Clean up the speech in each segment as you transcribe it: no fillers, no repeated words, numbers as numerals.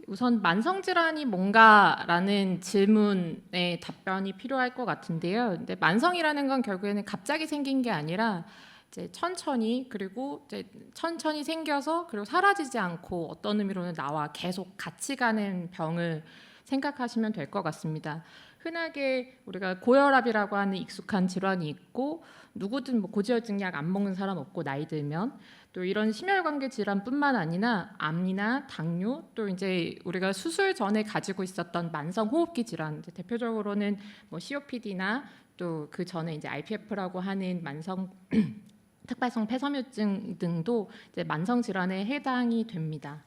우선 만성질환이 뭔가라는 질문에 답변이 필요할 것 같은데요. 근데 만성이라는 건 결국에는 갑자기 생긴 게 아니라 이제 천천히 생겨서 그리고 사라지지 않고 어떤 의미로는 나와 계속 같이 가는 병을 생각하시면 될 것 같습니다. 흔하게 우리가 고혈압이라고 하는 익숙한 질환이 있고 누구든 뭐 고지혈증 약 안 먹는 사람 없고 나이 들면 또 이런 심혈관계 질환뿐만 아니라 암이나 당뇨 또 이제 우리가 수술 전에 가지고 있었던 만성 호흡기 질환 대표적으로는 뭐 COPD나 또 그 전에 이제 IPF라고 하는 만성 특발성 폐섬유증 등도 이제 만성 질환에 해당이 됩니다.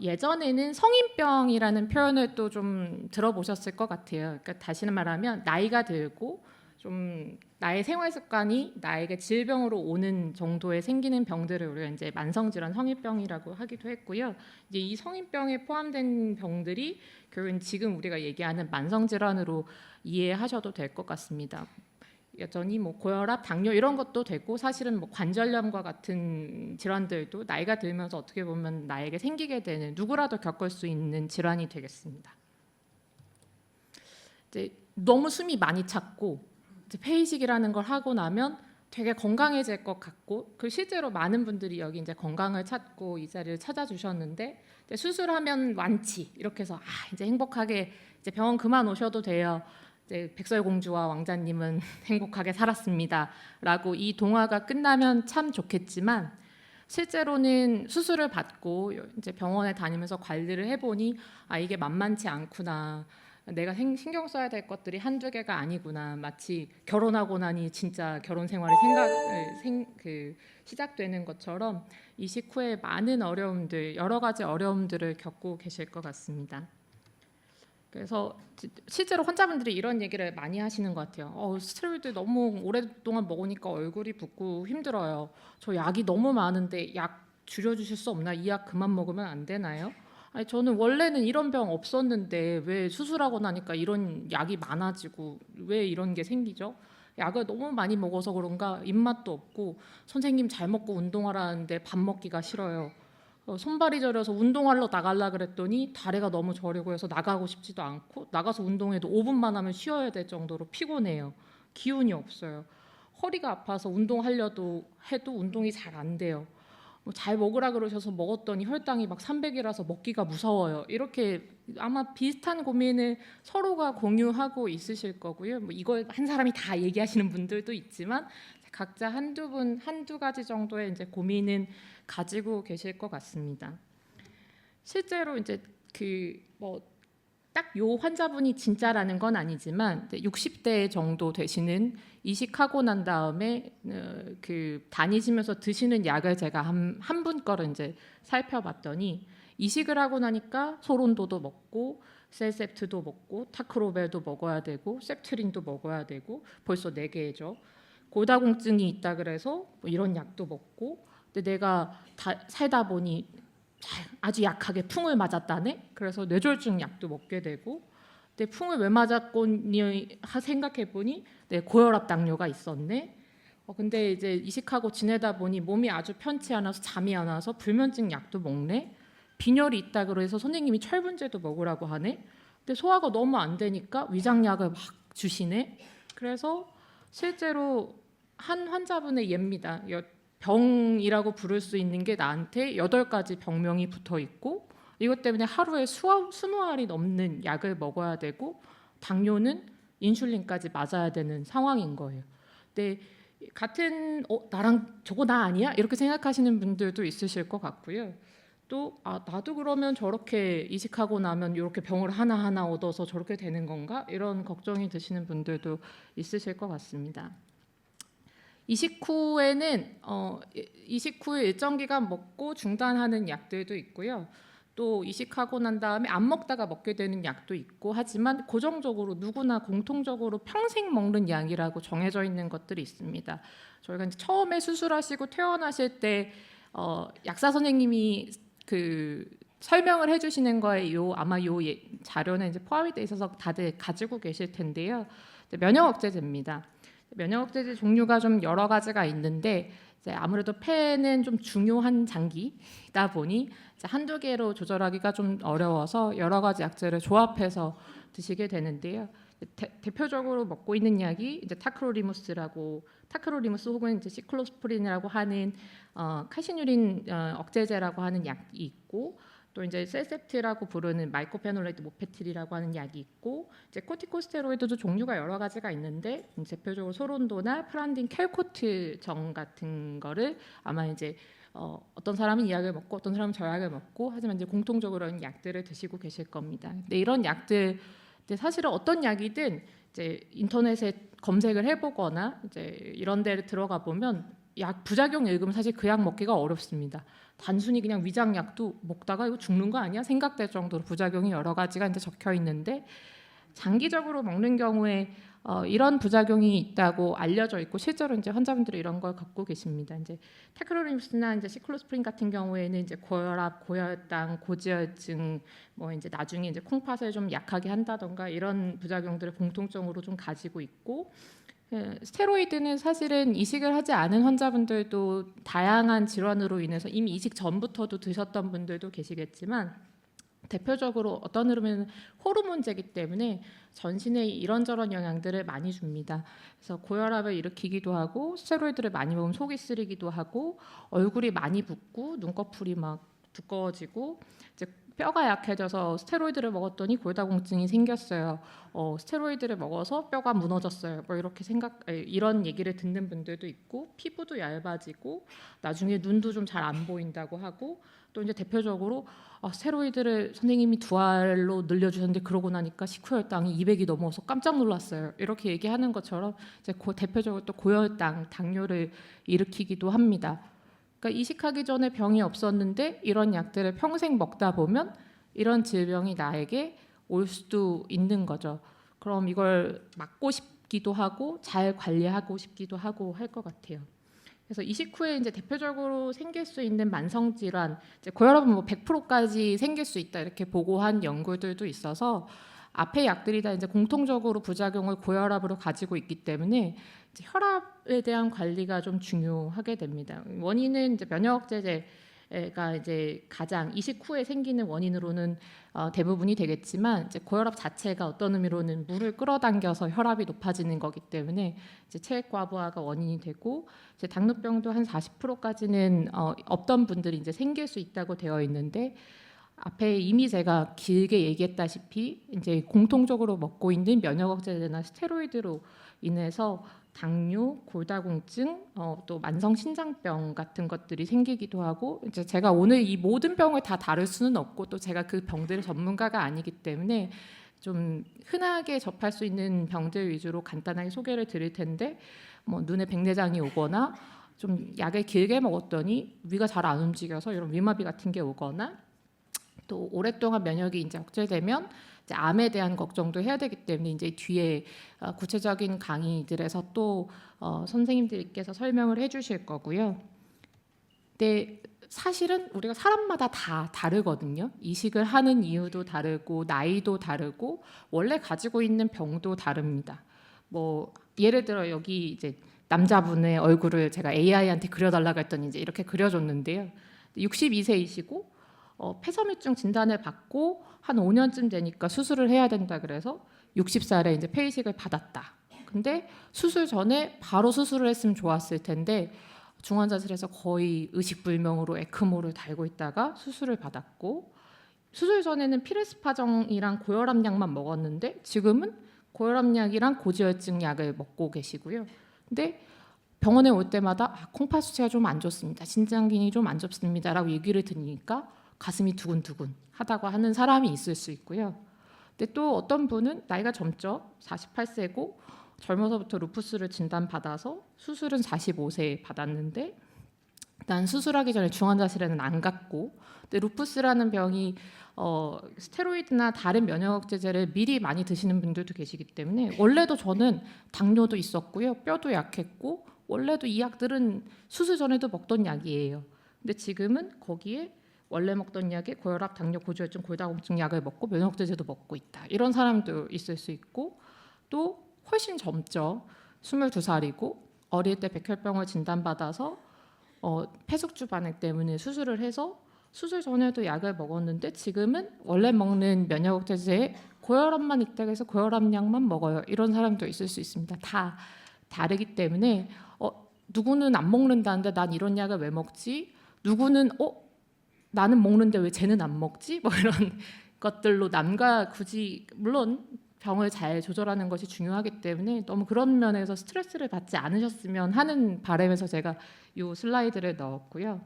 예전에는 성인병이라는 표현을 또 좀 들어보셨을 것 같아요. 그러니까 다시는 말하면 나이가 들고 좀 나의 생활 습관이 나에게 질병으로 오는 정도에 생기는 병들을 우리가 이제 만성질환 성인병이라고 하기도 했고요. 이제 이 성인병에 포함된 병들이 결국은 지금 우리가 얘기하는 만성질환으로 이해하셔도 될 것 같습니다. 여전히 뭐 고혈압, 당뇨 이런 것도 되고 사실은 뭐 관절염과 같은 질환들도 나이가 들면서 어떻게 보면 나에게 생기게 되는 누구라도 겪을 수 있는 질환이 되겠습니다. 이제 너무 숨이 많이 찼고 이제 폐이식이라는 걸 하고 나면 되게 건강해질 것 같고 그 실제로 많은 분들이 여기 이제 건강을 찾고 이 자리를 찾아주셨는데 이제 수술하면 완치 이렇게 해서 이제 행복하게 이제 병원 그만 오셔도 돼요. 이제 백설공주와 왕자님은 행복하게 살았습니다라고 이 동화가 끝나면 참 좋겠지만 실제로는 수술을 받고 이제 병원에 다니면서 관리를 해보니 이게 만만치 않구나. 내가 신경 써야 될 것들이 한두 개가 아니구나. 마치 결혼하고 나니 진짜 결혼 생활이 시작되는 것처럼 이식 후에 많은 어려움들, 여러 가지 어려움들을 겪고 계실 것 같습니다. 그래서 실제로 환자분들이 이런 얘기를 많이 하시는 것 같아요. 스테로이드 너무 오랫동안 먹으니까 얼굴이 붓고 힘들어요. 저 약이 너무 많은데 약 줄여주실 수 없나? 이 약 그만 먹으면 안 되나요? 아니, 저는 원래는 이런 병 없었는데 왜 수술하고 나니까 이런 약이 많아지고 왜 이런 게 생기죠? 약을 너무 많이 먹어서 그런가 입맛도 없고 선생님 잘 먹고 운동하라는데 밥 먹기가 싫어요. 손발이 저려서 운동하러 나가려 그랬더니 다리가 너무 저리고 해서 나가고 싶지도 않고 나가서 운동해도 5분만 하면 쉬어야 될 정도로 피곤해요. 기운이 없어요. 허리가 아파서 운동하려도 해도 운동이 잘 안 돼요. 잘 먹으라 그러셔서 먹었더니 혈당이 막 300이라서 먹기가 무서워요. 이렇게 아마 비슷한 고민을 서로가 공유하고 있으실 거고요. 뭐 이걸 한 사람이 다 얘기하시는 분들도 있지만 각자 한두 가지 정도의 이제 고민은 가지고 계실 것 같습니다. 실제로 이제 딱 요 환자분이 진짜라는 건 아니지만 60대 정도 되시는 이식하고 난 다음에 다니시면서 드시는 약을 제가 한 분 거를 이제 살펴봤더니 이식을 하고 나니까 소론도도 먹고 셀셉트도 먹고 타크로벨도 먹어야 되고 셉트린도 먹어야 되고 벌써 4개죠. 고다공증이 있다 그래서 뭐 이런 약도 먹고 근데 내가 살다 보니 아주 약하게 풍을 맞았다네. 그래서 뇌졸중 약도 먹게 되고 근데 풍을 왜 맞았거니 생각해보니 고혈압 당뇨가 있었네. 근데 이제 이식하고 지내다 보니 몸이 아주 편치 않아서 잠이 안 와서 불면증 약도 먹네. 빈혈이 있다 그래서 선생님이 철분제도 먹으라고 하네. 근데 소화가 너무 안 되니까 위장약을 막 주시네. 그래서 실제로 한 환자분의 예입니다. 병이라고 부를 수 있는 게 나한테 8가지 병명이 붙어 있고 이것 때문에 하루에 20알이 넘는 약을 먹어야 되고 당뇨는 인슐린까지 맞아야 되는 상황인 거예요. 근데 같은 나랑 저거 나 아니야? 이렇게 생각하시는 분들도 있으실 것 같고요. 또 나도 그러면 저렇게 이식하고 나면 이렇게 병을 하나하나 얻어서 저렇게 되는 건가? 이런 걱정이 드시는 분들도 있으실 것 같습니다. 이식 후에는 이식 후에 일정 기간 먹고 중단하는 약들도 있고요. 또 이식하고 난 다음에 안 먹다가 먹게 되는 약도 있고 하지만 고정적으로 누구나 공통적으로 평생 먹는 약이라고 정해져 있는 것들이 있습니다. 저희가 이제 처음에 수술하시고 퇴원하실 때 약사 선생님이 설명을 해주시는 거에 아마 자료는 이제 포함이 돼 있어서 다들 가지고 계실 텐데요. 면역 억제제입니다. 면역 억제제 종류가 좀 여러 가지가 있는데 이제 아무래도 폐는 좀 중요한 장기이다 보니 이제 한두 개로 조절하기가 좀 어려워서 여러 가지 약재를 조합해서 드시게 되는데요. 대표적으로 먹고 있는 약이 이제 타크로리무스 혹은 이제 시클로스프린이라고 하는 칼시누린 억제제라고 하는 약이 있고, 또 이제 셀셉트라고 부르는 마이코페놀레이드 모페틸이라고 하는 약이 있고, 이제 코티코스테로이드도 종류가 여러 가지가 있는데 대표적으로 소론도나 프란딘 켈코트 정 같은 거를 아마 이제 어떤 사람은 이 약을 먹고 어떤 사람은 저 약을 먹고, 하지만 이제 공통적으로 이런 약들을 드시고 계실 겁니다. 근데 이런 약들 사실은 어떤 약이든 이제 인터넷에 검색을 해보거나 이제 이런 데를 들어가 보면 약 부작용 읽으면 사실 그 약 먹기가 어렵습니다. 단순히 그냥 위장약도 먹다가 이거 죽는 거 아니야 생각될 정도로 부작용이 여러 가지가 이제 적혀 있는데, 장기적으로 먹는 경우에 이런 부작용이 있다고 알려져 있고 실제로 이제 환자분들이 이런 걸 갖고 계십니다. 이제 타크로리무스나 이제 시클로스프린 같은 경우에는 이제 고혈압, 고혈당, 고지혈증, 뭐 이제 나중에 이제 콩팥을 좀 약하게 한다던가 이런 부작용들을 공통적으로 좀 가지고 있고, 스테로이드는 사실은 이식을 하지 않은 환자분들도 다양한 질환으로 인해서 이미 이식 전부터도 드셨던 분들도 계시겠지만, 대표적으로 어떤 흐름에는 호르몬제이기 때문에 전신에 이런저런 영향들을 많이 줍니다. 그래서 고혈압을 일으키기도 하고, 스테로이드를 많이 먹으면 속이 쓰리기도 하고, 얼굴이 많이 붓고 눈꺼풀이 막 두꺼워지고, 이제 뼈가 약해져서 스테로이드를 먹었더니 골다공증이 생겼어요. 스테로이드를 먹어서 뼈가 무너졌어요. 뭐 이렇게 이런 얘기를 듣는 분들도 있고, 피부도 얇아지고 나중에 눈도 좀 잘 안 보인다고 하고, 또 이제 대표적으로 스테로이드를 선생님이 2알로 늘려주셨는데 그러고 나니까 식후혈당이 200이 넘어서 깜짝 놀랐어요. 이렇게 얘기하는 것처럼 이제 대표적으로 또 고혈당, 당뇨를 일으키기도 합니다. 그러니까 이식하기 전에 병이 없었는데 이런 약들을 평생 먹다 보면 이런 질병이 나에게 올 수도 있는 거죠. 그럼 이걸 막고 싶기도 하고 잘 관리하고 싶기도 하고 할 것 같아요. 그래서 이식 후에 이제 대표적으로 생길 수 있는 만성 질환, 이제 고혈압은 뭐 100%까지 생길 수 있다 이렇게 보고한 연구들도 있어서, 앞의 약들이 다 이제 공통적으로 부작용을 고혈압으로 가지고 있기 때문에 이제 혈압에 대한 관리가 좀 중요하게 됩니다. 원인은 이제 면역제제가 이제 가장 이식 후에 생기는 원인으로는 대부분이 되겠지만, 이제 고혈압 자체가 어떤 의미로는 물을 끌어당겨서 혈압이 높아지는 거기 때문에 이제 체액 과부하가 원인이 되고, 이제 당뇨병도 한 40%까지는 없던 분들이 이제 생길 수 있다고 되어 있는데, 앞에 이미 제가 길게 얘기했다시피 이제 공통적으로 먹고 있는 면역 억제제나 스테로이드로 인해서 당뇨, 골다공증, 또 만성 신장병 같은 것들이 생기기도 하고, 이제 제가 오늘 이 모든 병을 다 다룰 수는 없고, 또 제가 그 병들의 전문가가 아니기 때문에 좀 흔하게 접할 수 있는 병들 위주로 간단하게 소개를 드릴 텐데, 뭐 눈에 백내장이 오거나 좀 약을 길게 먹었더니 위가 잘 안 움직여서 이런 위마비 같은 게 오거나, 또 오랫동안 면역이 이제 억제되면 이제 암에 대한 걱정도 해야 되기 때문에 이제 뒤에 구체적인 강의들에서 또 선생님들께서 설명을 해주실 거고요. 근데 사실은 우리가 사람마다 다 다르거든요. 이식을 하는 이유도 다르고 나이도 다르고 원래 가지고 있는 병도 다릅니다. 뭐 예를 들어 여기 이제 남자분의 얼굴을 제가 AI한테 그려달라고 했더니 이제 이렇게 그려줬는데요. 62세이시고 폐섬유증 진단을 받고 한 5년쯤 되니까 수술을 해야 된다 그래서 60살에 이제 폐이식을 받았다. 근데 수술 전에 바로 수술을 했으면 좋았을 텐데 중환자실에서 거의 의식불명으로 에크모를 달고 있다가 수술을 받았고, 수술 전에는 피레스파정이랑 고혈압 약만 먹었는데 지금은 고혈압 약이랑 고지혈증 약을 먹고 계시고요. 근데 병원에 올 때마다 콩팥 수치가 좀 안 좋습니다. 신장 기능이 좀 안 좋습니다라고 얘기를 들으니까 가슴이 두근두근 하다고 하는 사람이 있을 수 있고요. 근데 또 어떤 분은 나이가 젊죠. 48세고 젊어서부터 루푸스를 진단받아서 수술은 45세에 받았는데 난 수술하기 전에 중환자실에는 안 갔고, 근데 루푸스라는 병이 스테로이드나 다른 면역제제를 미리 많이 드시는 분들도 계시기 때문에, 원래도 저는 당뇨도 있었고요. 뼈도 약했고 원래도 이 약들은 수술 전에도 먹던 약이에요. 근데 지금은 거기에 원래 먹던 약에 고혈압, 당뇨, 고지혈증, 골다공증 약을 먹고 면역제제도 먹고 있다. 이런 사람도 있을 수 있고, 또 훨씬 젊죠. 22살이고 어릴 때 백혈병을 진단받아서 폐숙주 반응 때문에 수술을 해서 수술 전에도 약을 먹었는데 지금은 원래 먹는 면역억제제에 고혈압만 있다고 해서 고혈압 약만 먹어요. 이런 사람도 있을 수 있습니다. 다 다르기 때문에 누구는 안 먹는다는데 난 이런 약을 왜 먹지? 누구는 나는 먹는데 왜 쟤는 안 먹지? 뭐 이런 것들로 남과 굳이 물론 병을 잘 조절하는 것이 중요하기 때문에 너무 그런 면에서 스트레스를 받지 않으셨으면 하는 바람에서 제가 이 슬라이드를 넣었고요.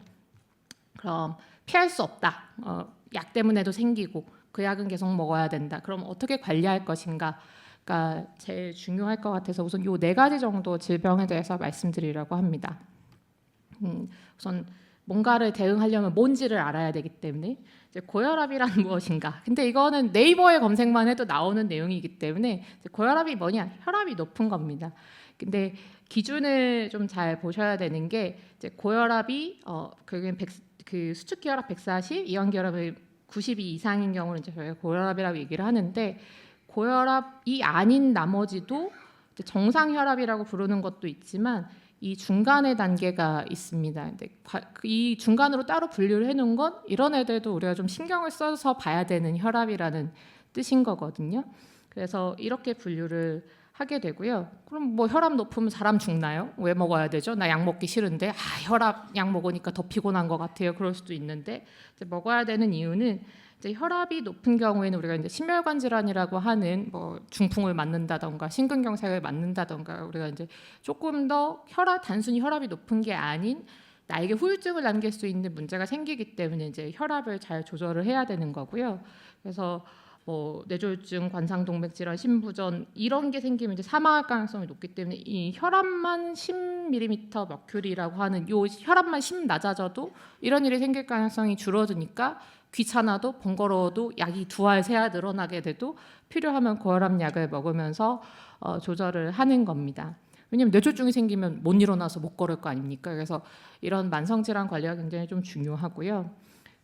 그럼 피할 수 없다. 약 때문에도 생기고 그 약은 계속 먹어야 된다. 그럼 어떻게 관리할 것인가가 제일 중요할 것 같아서 우선 이 네 가지 정도 질병에 대해서 말씀드리려고 합니다. 우선 뭔가를 대응하려면 뭔지를 알아야 되기 때문에 이제 고혈압이란 무엇인가. 근데 이거는 네이버에 검색만 해도 나오는 내용이기 때문에 고혈압이 뭐냐? 혈압이 높은 겁니다. 근데 기준을 좀 잘 보셔야 되는 게 이제 고혈압이 결국엔 그 수축기혈압 140, 이완기혈압이 92 이상인 경우는 이제 저희가 고혈압이라고 얘기를 하는데 고혈압이 아닌 나머지도 이제 정상혈압이라고 부르는 것도 있지만 이 중간의 단계가 있습니다. 근데 이 중간으로 따로 분류를 해놓은 건 이런 애들도 우리가 좀 신경을 써서 봐야 되는 혈압이라는 뜻인 거거든요. 그래서 이렇게 분류를 하게 되고요. 그럼 뭐 혈압 높으면 사람 죽나요? 왜 먹어야 되죠? 나 약 먹기 싫은데 혈압 약 먹으니까 더 피곤한 것 같아요. 그럴 수도 있는데 이제 먹어야 되는 이유는 이제 혈압이 높은 경우에는 우리가 이제 심혈관 질환이라고 하는 뭐 중풍을 맞는다던가 심근경색을 맞는다던가 우리가 이제 조금 더 단순히 혈압이 높은 게 아닌 나에게 후유증을 남길 수 있는 문제가 생기기 때문에 이제 혈압을 잘 조절을 해야 되는 거고요. 그래서 뭐 뇌졸중, 관상동맥 질환, 심부전 이런 게 생기면 이제 사망할 가능성이 높기 때문에 이 혈압만 10mm 머큐리라고 하는 요 혈압만 10 낮아져도 이런 일이 생길 가능성이 줄어드니까 귀찮아도 번거로워도 약이 2알, 3알 늘어나게 돼도 필요하면 고혈압 약을 먹으면서 조절을 하는 겁니다. 왜냐하면 뇌졸중이 생기면 못 일어나서 못 걸을 거 아닙니까? 그래서 이런 만성질환 관리가 굉장히 좀 중요하고요.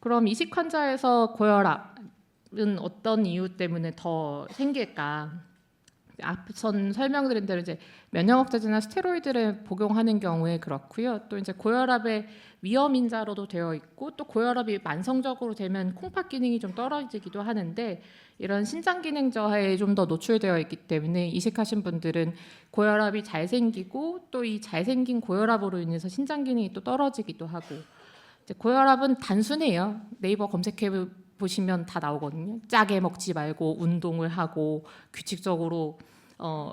그럼 이식 환자에서 고혈압은 어떤 이유 때문에 더 생길까? 앞선 설명드린 대로 이제 면역억제제나 스테로이드를 복용하는 경우에 그렇고요. 또 이제 고혈압의 위험 인자로도 되어 있고 또 고혈압이 만성적으로 되면 콩팥 기능이 좀 떨어지기도 하는데 이런 신장 기능 저하에 좀 더 노출되어 있기 때문에 이식하신 분들은 고혈압이 잘 생기고 또 이 잘생긴 고혈압으로 인해서 신장 기능이 또 떨어지기도 하고 이제 고혈압은 단순해요. 네이버 검색해 보시면 다 나오거든요. 짜게 먹지 말고 운동을 하고 규칙적으로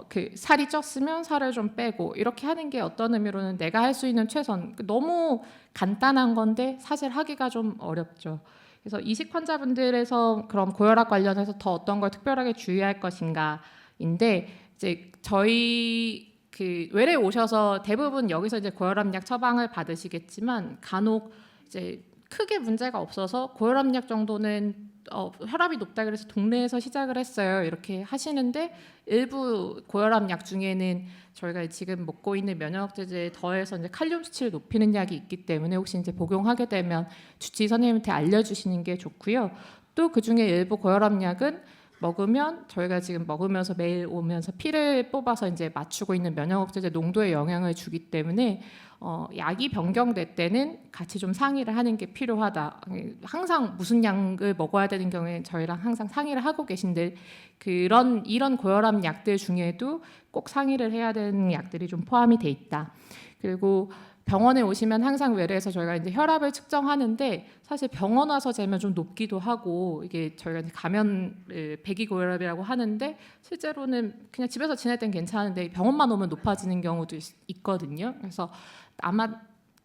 그 살이 쪘으면 살을 좀 빼고 이렇게 하는 게 어떤 의미로는 내가 할 수 있는 최선. 너무 간단한 건데 사실 하기가 좀 어렵죠. 그래서 이식 환자분들에서 그럼 고혈압 관련해서 더 어떤 걸 특별하게 주의할 것인가인데 이제 저희 그 외래 오셔서 대부분 여기서 이제 고혈압 약 처방을 받으시겠지만 간혹 이제 크게 문제가 없어서 고혈압 약 정도는 혈압이 높다 그래서 동네에서 시작을 했어요. 이렇게 하시는데 일부 고혈압 약 중에는 저희가 지금 먹고 있는 면역억제제에 더해서 이제 칼륨 수치를 높이는 약이 있기 때문에 혹시 이제 복용하게 되면 주치의 선생님한테 알려주시는 게 좋고요. 또 그 중에 일부 고혈압 약은 먹으면 저희가 지금 먹으면서 매일 오면서 피를 뽑아서 이제 맞추고 있는 면역억제제 농도에 영향을 주기 때문에 약이 변경될 때는 같이 좀 상의를 하는 게 필요하다. 항상 무슨 약을 먹어야 되는 경우에 저희랑 항상 상의를 하고 계신데 이런 고혈압 약들 중에도 꼭 상의를 해야 되는 약들이 좀 포함이 돼 있다. 그리고 병원에 오시면 항상 외래에서 저희가 이제 혈압을 측정하는데 사실 병원 와서 재면 좀 높기도 하고 이게 저희가 이제 배기고혈압이라고 하는데 실제로는 그냥 집에서 지낼 땐 괜찮은데 병원만 오면 높아지는 경우도 있거든요. 그래서 아마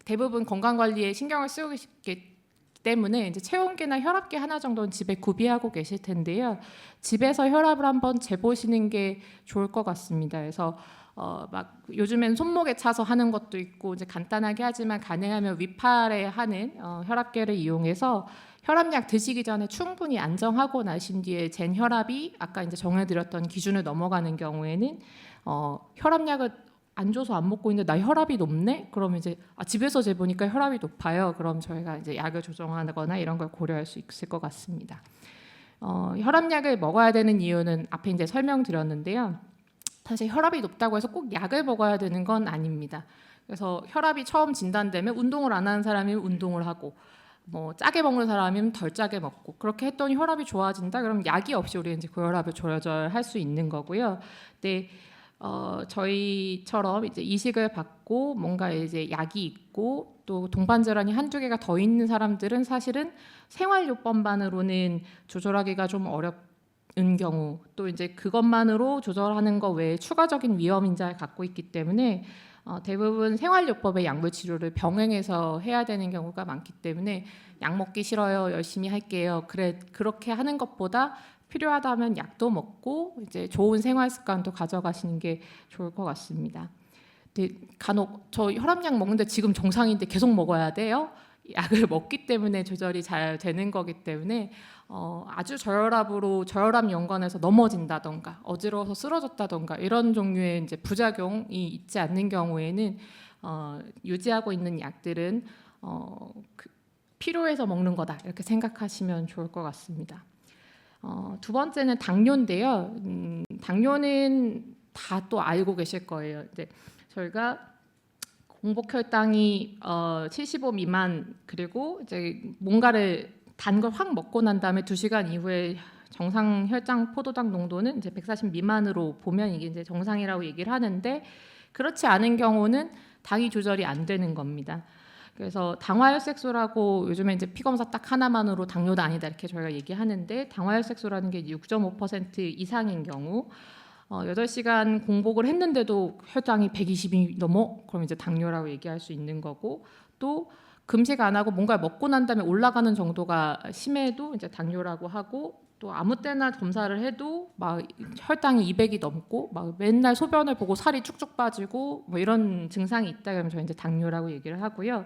대부분 건강관리에 신경을 쓰고 계시기 때문에 이제 체온계나 혈압계 하나 정도는 집에 구비하고 계실 텐데요. 집에서 혈압을 한번 재보시는 게 좋을 것 같습니다. 그래서 막 요즘엔 손목에 차서 하는 것도 있고 이제 간단하게 하지만 가능하면 위팔에 하는 혈압계를 이용해서 혈압약 드시기 전에 충분히 안정하고 나신 뒤에 잰 혈압이 아까 이제 정해드렸던 기준을 넘어가는 경우에는 혈압약을 안 줘서 안 먹고 있는데 나 혈압이 높네? 그러면 이제 집에서 재보니까 혈압이 높아요. 그럼 저희가 이제 약을 조정하거나 이런 걸 고려할 수 있을 것 같습니다. 혈압약을 먹어야 되는 이유는 앞에 이제 설명드렸는데요. 사실 혈압이 높다고 해서 꼭 약을 먹어야 되는 건 아닙니다. 그래서 혈압이 처음 진단되면 운동을 안 하는 사람이면 운동을 하고 뭐 짜게 먹는 사람이면 덜 짜게 먹고 그렇게 했더니 혈압이 좋아진다. 그럼 약이 없이 우리 이제 고혈압을 조절할 수 있는 거고요. 근데 저희처럼 이제 이식을 받고 뭔가 이제 약이 있고 또 동반 질환이 한두 개가 더 있는 사람들은 사실은 생활요법만으로는 조절하기가 좀 어려운 경우, 또 이제 그것만으로 조절하는 것 외에 추가적인 위험 인자를 갖고 있기 때문에 대부분 생활요법의 약물 치료를 병행해서 해야 되는 경우가 많기 때문에 약 먹기 싫어요, 열심히 할게요. 그렇게 하는 것보다 필요하다면 약도 먹고 이제 좋은 생활 습관도 가져가시는 게 좋을 것 같습니다. 근데 간혹 저 혈압약 먹는데 지금 정상인데 계속 먹어야 돼요? 약을 먹기 때문에 조절이 잘 되는 거기 때문에 아주 저혈압으로 저혈압 연관해서 넘어진다던가 어지러워서 쓰러졌다던가 이런 종류의 이제 부작용이 있지 않는 경우에는 유지하고 있는 약들은 필요해서 먹는 거다 이렇게 생각하시면 좋을 것 같습니다. 두 번째는 당뇨인데요. 당뇨는 다 또 알고 계실 거예요. 이제 저희가 공복혈당이 75 미만 그리고 이제 뭔가를 단 걸 확 먹고 난 다음에 2시간 이후에 정상 혈당 포도당 농도는 이제 140 미만으로 보면 이게 이제 정상이라고 얘기를 하는데 그렇지 않은 경우는 당이 조절이 안 되는 겁니다. 그래서 당화혈색소라고 요즘에 이제 피 검사 딱 하나만으로 당뇨도 아니다 이렇게 저희가 얘기하는데 당화혈색소라는 게 6.5% 이상인 경우 8시간 공복을 했는데도 혈당이 120이 넘어? 그럼 이제 당뇨라고 얘기할 수 있는 거고 또 금식 안 하고 뭔가 먹고 난 다음에 올라가는 정도가 심해도 이제 당뇨라고 하고 또 아무 때나 검사를 해도 막 혈당이 200이 넘고 막 맨날 소변을 보고 살이 쭉쭉 빠지고 뭐 이런 증상이 있다 그러면 저희 이제 당뇨라고 얘기를 하고요.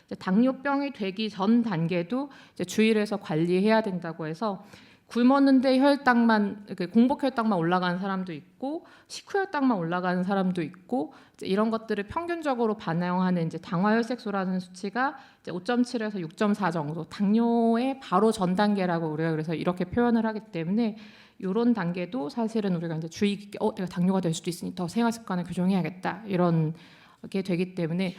이제 당뇨병이 되기 전 단계도 이제 주의를 해서 관리해야 된다고 해서 굶었는데 혈당만 공복 혈당만 올라가는 사람도 있고 식후 혈당만 올라가는 사람도 있고 이제 이런 것들을 평균적으로 반영하는 이제 당화혈색소라는 수치가 이제 5.7에서 6.4 정도 당뇨의 바로 전 단계라고 우리가 그래서 이렇게 표현을 하기 때문에 이런 단계도 사실은 우리가 이제 주의 깊게 내가 당뇨가 될 수도 있으니 더 생활 습관을 교정해야겠다 이런 게 되기 때문에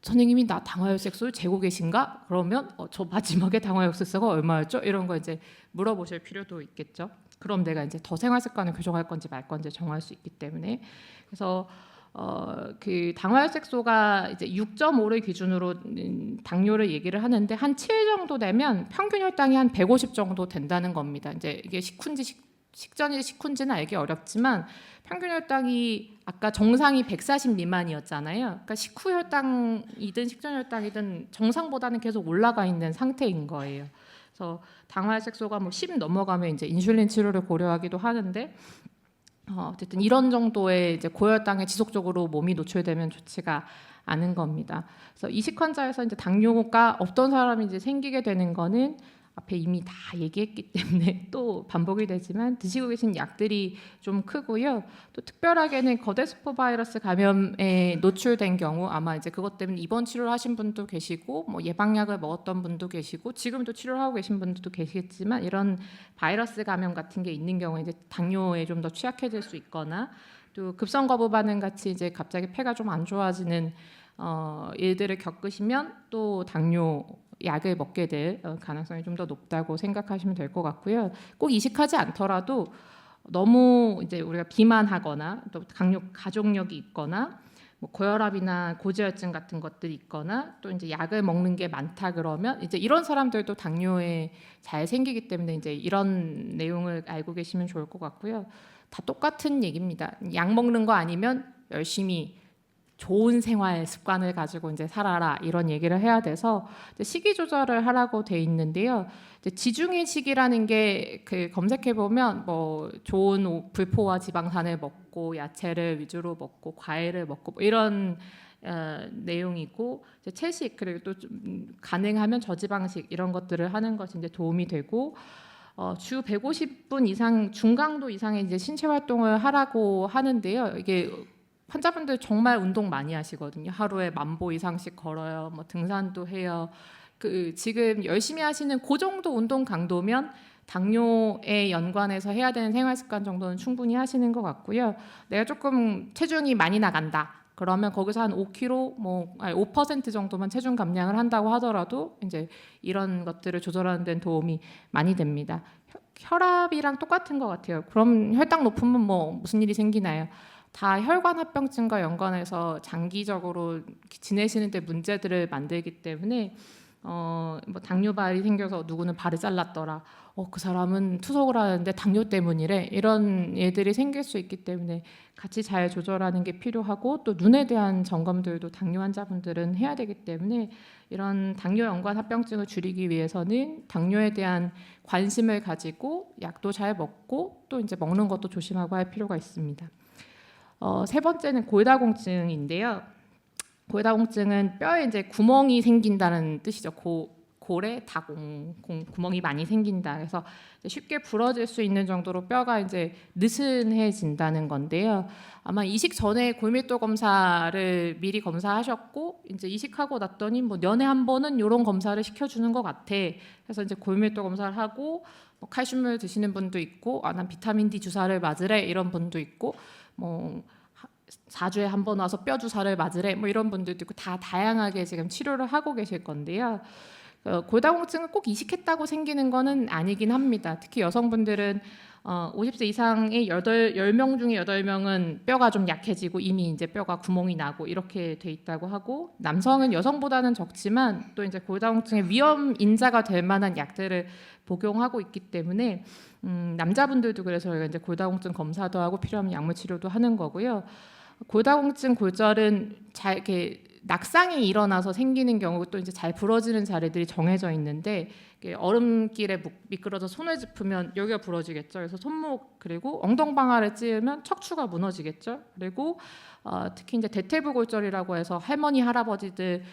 선생님이 나 당화혈색소를 재고 계신가? 그러면 저 마지막에 당화혈색소가 얼마였죠? 이런 거 이제 물어보실 필요도 있겠죠. 그럼 내가 이제 더 생활 습관을 교정할 건지 말 건지 정할 수 있기 때문에 그래서 그 당화혈색소가 이제 6.5를 기준으로 당뇨를 얘기를 하는데 한 7 정도 되면 평균 혈당이 한 150 정도 된다는 겁니다. 이제 이게 식후인지 식전인지 식후인지는 알기 어렵지만 평균 혈당이 아까 정상이 140 미만이었잖아요. 그러니까 식후 혈당이든 식전 혈당이든 정상보다는 계속 올라가 있는 상태인 거예요. 그래서 당화혈색소가 뭐 10 넘어가면 이제 인슐린 치료를 고려하기도 하는데 어쨌든 이런 정도의 이제 고혈당에 지속적으로 몸이 노출되면 좋지가 않은 겁니다. 그래서 이식 환자에서 이제 당뇨가 없던 사람이 이제 생기게 되는 거는 앞에 이미 다 얘기했기 때문에 또 반복이 되지만 드시고 계신 약들이 좀 크고요. 또 특별하게는 거대 스포 바이러스 감염에 노출된 경우 아마 이제 그것 때문에 입원 치료를 하신 분도 계시고 뭐 예방약을 먹었던 분도 계시고 지금도 치료를 하고 계신 분들도 계시겠지만 이런 바이러스 감염 같은 게 있는 경우에 이제 당뇨에 좀 더 취약해질 수 있거나 또 급성 거부 반응 같이 이제 갑자기 폐가 좀 안 좋아지는 일들을 겪으시면 또 당뇨 약을 먹게 될 가능성이 좀 더 높다고 생각하시면 될 것 같고요. 꼭 이식하지 않더라도 너무 이제 우리가 비만하거나 또 가족력이 있거나 뭐 고혈압이나 고지혈증 같은 것들이 있거나 또 이제 약을 먹는 게 많다 그러면 이제 이런 사람들도 당뇨에 잘 생기기 때문에 이제 이런 내용을 알고 계시면 좋을 것 같고요. 다 똑같은 얘기입니다. 약 먹는 거 아니면 열심히 좋은 생활 습관을 가지고 이제 살아라 이런 얘기를 해야 돼서 식이 조절을 하라고 돼 있는데요. 지중해 식이라는 게 그 검색해 보면 뭐 좋은 불포화 지방산을 먹고 야채를 위주로 먹고 과일을 먹고 뭐 이런 내용이고 채식 그리고 또 좀 가능하면 저지방식 이런 것들을 하는 것이 이제 도움이 되고 주 150분 이상 중강도 이상의 이제 신체 활동을 하라고 하는데요. 이게 환자분들 정말 운동 많이 하시거든요. 하루에 10,000보 이상씩 걸어요. 뭐 등산도 해요. 지금 열심히 하시는 그 정도 운동 강도면 당뇨에 연관해서 해야 되는 생활 습관 정도는 충분히 하시는 것 같고요. 내가 조금 체중이 많이 나간다. 그러면 거기서 한 5kg, 5% 정도만 체중 감량을 한다고 하더라도 이제 이런 것들을 조절하는 데는 도움이 많이 됩니다. 혈압이랑 똑같은 것 같아요. 그럼 혈당 높으면 뭐 무슨 일이 생기나요? 다 혈관합병증과 연관해서 장기적으로 지내시는데 문제들을 만들기 때문에 뭐 당뇨발이 생겨서 누구는 발을 잘랐더라. 그 사람은 투석을 하는데 당뇨 때문이래. 이런 예들이 생길 수 있기 때문에 같이 잘 조절하는 게 필요하고 또 눈에 대한 점검들도 당뇨 환자분들은 해야 되기 때문에 이런 당뇨 연관 합병증을 줄이기 위해서는 당뇨에 대한 관심을 가지고 약도 잘 먹고 또 이제 먹는 것도 조심하고 할 필요가 있습니다. 세 번째는 골다공증인데요. 골다공증은 뼈에 이제 구멍이 생긴다는 뜻이죠. 골에 다공 구멍이 많이 생긴다. 그래서 쉽게 부러질 수 있는 정도로 뼈가 이제 느슨해진다는 건데요. 아마 이식 전에 골밀도 검사를 미리 검사하셨고 이제 이식하고 났더니 뭐 년에 한 번은 이런 검사를 시켜주는 것 같아. 그래서 이제 골밀도 검사를 하고 뭐 칼슘을 드시는 분도 있고 난 비타민 D 주사를 맞으래 이런 분도 있고 뭐 4주에 한 번 와서 뼈 주사를 맞으래 뭐 이런 분들도 있고 다 다양하게 지금 치료를 하고 계실 건데요. 골다공증은 꼭 이식했다고 생기는 거는 아니긴 합니다. 특히 여성분들은 50세 이상의 10명 중에 8명은 뼈가 좀 약해지고 이미 이제 뼈가 구멍이 나고 이렇게 돼 있다고 하고 남성은 여성보다는 적지만 또 이제 골다공증의 위험 인자가 될 만한 약들을 복용하고 있기 때문에 남자분들도 그래서 저희가 이제 골다공증 검사도 하고 필요하면 약물 치료도 하는 거고요. 골다공증 골절은 잘 이렇게 낙상이 일어나서 생기는 경우 또 이제 잘 부러지는 자리들이 정해져 있는데 얼음길에 미끄러져 손을 짚으면 여기가 부러지겠죠. 그래서 손목 그리고 엉덩방아를 찌으면 척추가 무너지겠죠. 그리고 특히 이제 대퇴부 골절이라고 해서 할머니 할아버지들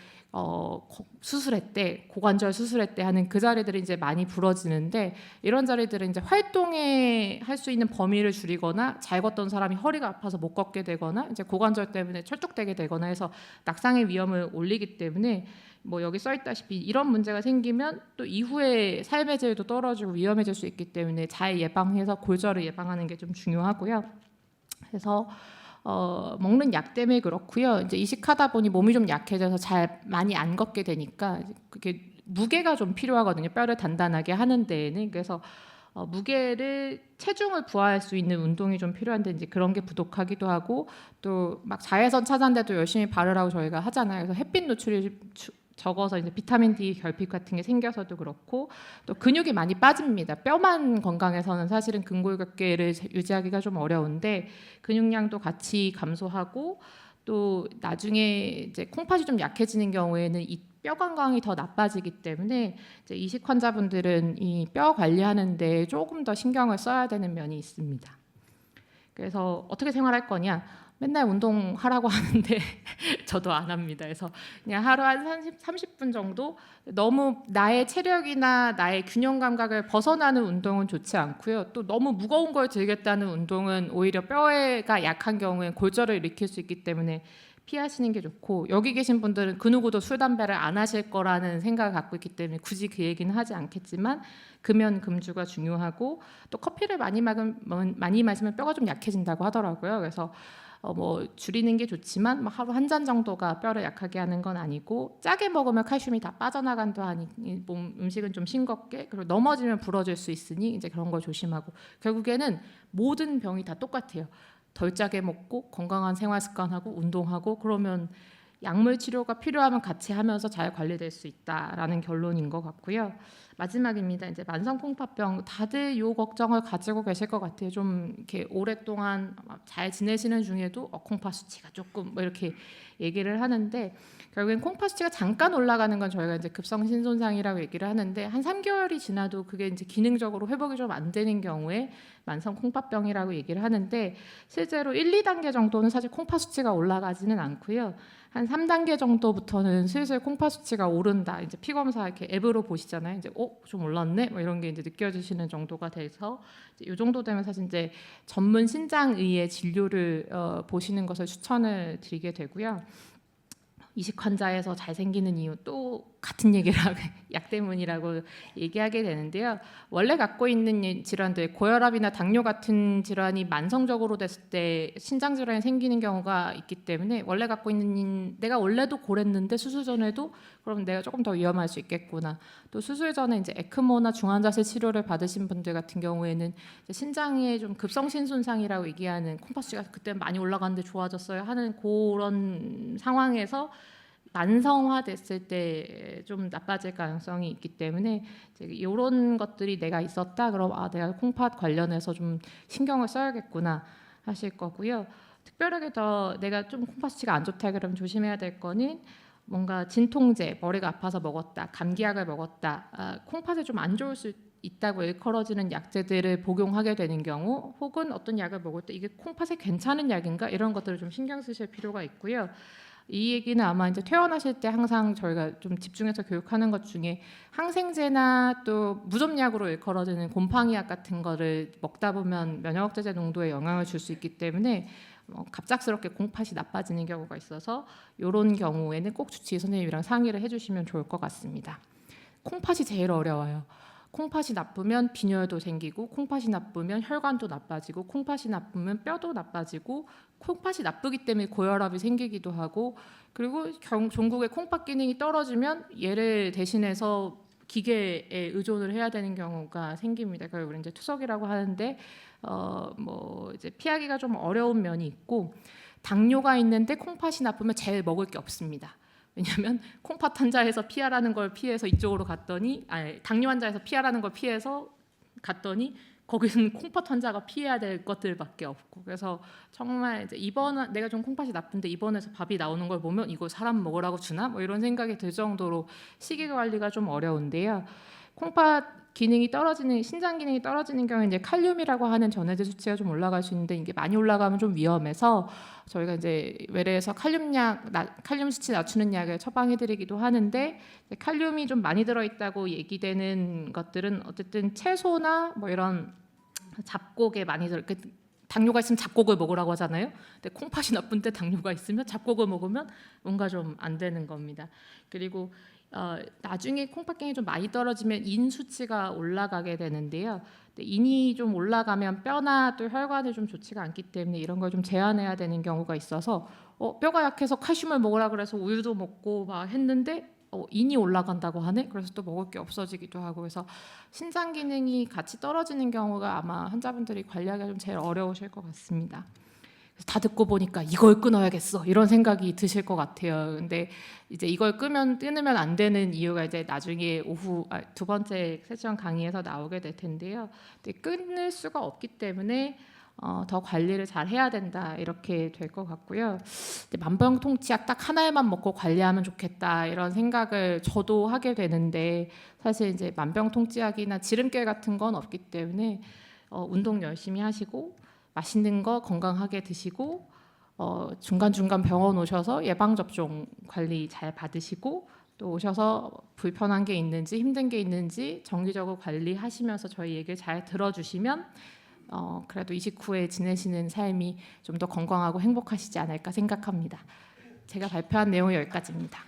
수술할 때 고관절 수술할 때 하는 그 자리들이 이제 많이 부러지는데 이런 자리들은 이제 활동에 할 수 있는 범위를 줄이거나 잘 걷던 사람이 허리가 아파서 못 걷게 되거나 이제 고관절 때문에 철쭉되게 되거나 해서 낙상의 위험을 올리기 때문에 뭐 여기 써 있다시피 이런 문제가 생기면 또 이후에 삶의 질도 떨어지고 위험해질 수 있기 때문에 잘 예방해서 골절을 예방하는 게 좀 중요하고요. 그래서 먹는 약 때문에 그렇고요. 이제 이식하다 보니 몸이 좀 약해져서 잘 많이 안 걷게 되니까 그게 무게가 좀 필요하거든요. 뼈를 단단하게 하는 데에는. 그래서 무게를 체중을 부하할 수 있는 운동이 좀 필요한데 이제 그런 게 부족하기도 하고 또 막 자외선 차단제도 열심히 바르라고 저희가 하잖아요. 그래서 햇빛 노출이 적어서 이제 비타민 D 결핍 같은 게 생겨서도 그렇고 또 근육이 많이 빠집니다. 뼈만 건강해서는 사실은 근골격계를 유지하기가 좀 어려운데 근육량도 같이 감소하고 또 나중에 이제 콩팥이 좀 약해지는 경우에는 이 뼈 건강이 더 나빠지기 때문에 이제 이식 환자분들은 이 뼈 관리하는데 조금 더 신경을 써야 되는 면이 있습니다. 그래서 어떻게 생활할 거냐? 맨날 운동하라고 하는데 저도 안 합니다. 그래서 그냥 하루 한 30분 정도 너무 나의 체력이나 나의 균형 감각을 벗어나는 운동은 좋지 않고요. 또 너무 무거운 걸 들겠다는 운동은 오히려 뼈가 약한 경우에 골절을 일으킬 수 있기 때문에 피하시는 게 좋고 여기 계신 분들은 그 누구도 술 담배를 안 하실 거라는 생각을 갖고 있기 때문에 굳이 그 얘기는 하지 않겠지만 금연 금주가 중요하고 또 커피를 많이 마시면 뼈가 좀 약해진다고 하더라고요. 그래서 뭐 줄이는 게 좋지만 뭐 하루 한 잔 정도가 뼈를 약하게 하는 건 아니고 짜게 먹으면 칼슘이 다 빠져나간다 하니 몸 음식은 좀 싱겁게 그리고 넘어지면 부러질 수 있으니 이제 그런 걸 조심하고 결국에는 모든 병이 다 똑같아요. 덜 짜게 먹고 건강한 생활 습관하고 운동하고 그러면 약물 치료가 필요하면 같이 하면서 잘 관리될 수 있다라는 결론인 것 같고요. 마지막입니다. 이제 만성 콩팥병 다들 요 걱정을 가지고 계실 것 같아요. 좀 이렇게 오랫동안 잘 지내시는 중에도 콩팥 수치가 조금 뭐 이렇게 얘기를 하는데 결국엔 콩팥 수치가 잠깐 올라가는 건 저희가 이제 급성 신손상이라고 얘기를 하는데 한 3개월이 지나도 그게 이제 기능적으로 회복이 좀 안 되는 경우에 만성 콩팥병이라고 얘기를 하는데 실제로 1, 2단계 정도는 사실 콩팥 수치가 올라가지는 않고요. 한 3단계 정도부터는 슬슬 콩팥 수치가 오른다. 이제 피 검사 이렇게 앱으로 보시잖아요. 이제 좀 올랐네. 뭐 이런 게 이제 느껴지시는 정도가 돼서 이 정도 되면 사실 이제 전문 신장의의 진료를 보시는 것을 추천을 드리게 되고요. 이식 환자에서 잘 생기는 이유 또 같은 얘기를 하고 약 때문이라고 얘기하게 되는데요. 원래 갖고 있는 질환들, 고혈압이나 당뇨 같은 질환이 만성적으로 됐을 때 신장 질환이 생기는 경우가 있기 때문에 원래 갖고 있는 내가 원래도 고랬는데 수술 전에도 그럼 내가 조금 더 위험할 수 있겠구나. 또 수술 전에 이제 에크모나 중환자실 치료를 받으신 분들 같은 경우에는 이제 신장에 좀 급성신 손상이라고 얘기하는 콩팥수치가 그때 많이 올라갔는데 좋아졌어요 하는 그런 상황에서 만성화됐을 때 좀 나빠질 가능성이 있기 때문에 이런 것들이 내가 있었다 그럼 내가 콩팥 관련해서 좀 신경을 써야겠구나 하실 거고요. 특별하게 더 내가 좀 콩팥 수치가 안 좋다 그러면 조심해야 될 거는 뭔가 진통제, 머리가 아파서 먹었다, 감기약을 먹었다, 콩팥에 좀 안 좋을 수 있다고 일컬어지는 약제들을 복용하게 되는 경우, 혹은 어떤 약을 먹을 때 이게 콩팥에 괜찮은 약인가 이런 것들을 좀 신경 쓰실 필요가 있고요. 이 얘기는 아마 이제 퇴원하실 때 항상 저희가 좀 집중해서 교육하는 것 중에 항생제나 또 무좀약으로 일컬어지는 곰팡이약 같은 거를 먹다 보면 면역억제제 농도에 영향을 줄 수 있기 때문에 갑작스럽게 콩팥이 나빠지는 경우가 있어서 이런 경우에는 꼭 주치의 선생님이랑 상의를 해주시면 좋을 것 같습니다. 콩팥이 제일 어려워요. 콩팥이 나쁘면 빈혈도 생기고, 콩팥이 나쁘면 혈관도 나빠지고, 콩팥이 나쁘면 뼈도 나빠지고, 콩팥이 나쁘기 때문에 고혈압이 생기기도 하고, 그리고 종국의 콩팥 기능이 떨어지면 얘를 대신해서 기계에 의존을 해야 되는 경우가 생깁니다. 그걸 이제 투석이라고 하는데 뭐 이제 피하기가 좀 어려운 면이 있고, 당뇨가 있는데 콩팥이 나쁘면 제일 먹을 게 없습니다. 왜냐하면 콩팥 환자에서 피하라는 걸 피해서 이쪽으로 갔더니, 당뇨 환자에서 피하라는 걸 피해서 갔더니 거기는 콩팥 환자가 피해야 될 것들밖에 없고, 그래서 정말 이제 내가 좀 콩팥이 나쁜데 입원해서 밥이 나오는 걸 보면 이거 사람 먹으라고 주나? 뭐 이런 생각이 들 정도로 식이 관리가 좀 어려운데요. 콩팥 기능이 떨어지는, 신장 기능이 떨어지는 경우에 이제 칼륨이라고 하는 전해질 수치가 좀 올라갈 수 있는데, 이게 많이 올라가면 좀 위험해서 저희가 이제 외래에서 칼륨 수치 낮추는 약을 처방해드리기도 하는데, 칼륨이 좀 많이 들어있다고 얘기되는 것들은 어쨌든 채소나 뭐 이런 잡곡에 많이 당뇨가 있으면 잡곡을 먹으라고 하잖아요. 근데 콩팥이 나쁜데 당뇨가 있으면 잡곡을 먹으면 뭔가 좀 안 되는 겁니다. 그리고 나중에 콩팥경이 좀 많이 떨어지면 인 수치가 올라가게 되는데요. 인이 좀 올라가면 뼈나 또 혈관이 좀 좋지가 않기 때문에 이런 걸 좀 제한해야 되는 경우가 있어서 뼈가 약해서 칼슘을 먹으라 그래서 우유도 먹고 막 했는데 인이 올라간다고 하네? 그래서 또 먹을 게 없어지기도 하고, 그래서 신장 기능이 같이 떨어지는 경우가 아마 환자분들이 관리하기가 좀 제일 어려우실 것 같습니다. 다 듣고 보니까 이걸 끊어야겠어 이런 생각이 드실 것 같아요. 근데 이제 이걸 끊으면 안 되는 이유가 이제 나중에 오후 두 번째 세션 강의에서 나오게 될 텐데요. 근데 끊을 수가 없기 때문에 더 관리를 잘 해야 된다 이렇게 될 것 같고요. 만병통치약 딱 하나에만 먹고 관리하면 좋겠다 이런 생각을 저도 하게 되는데, 사실 이제 만병통치약이나 지름결 같은 건 없기 때문에 운동 열심히 하시고 맛있는 거 건강하게 드시고 중간중간 병원 오셔서 예방접종 관리 잘 받으시고, 또 오셔서 불편한 게 있는지 힘든 게 있는지 정기적으로 관리하시면서 저희 얘기를 잘 들어주시면 그래도 이식 후에 지내시는 삶이 좀 더 건강하고 행복하시지 않을까 생각합니다. 제가 발표한 내용은 여기까지입니다.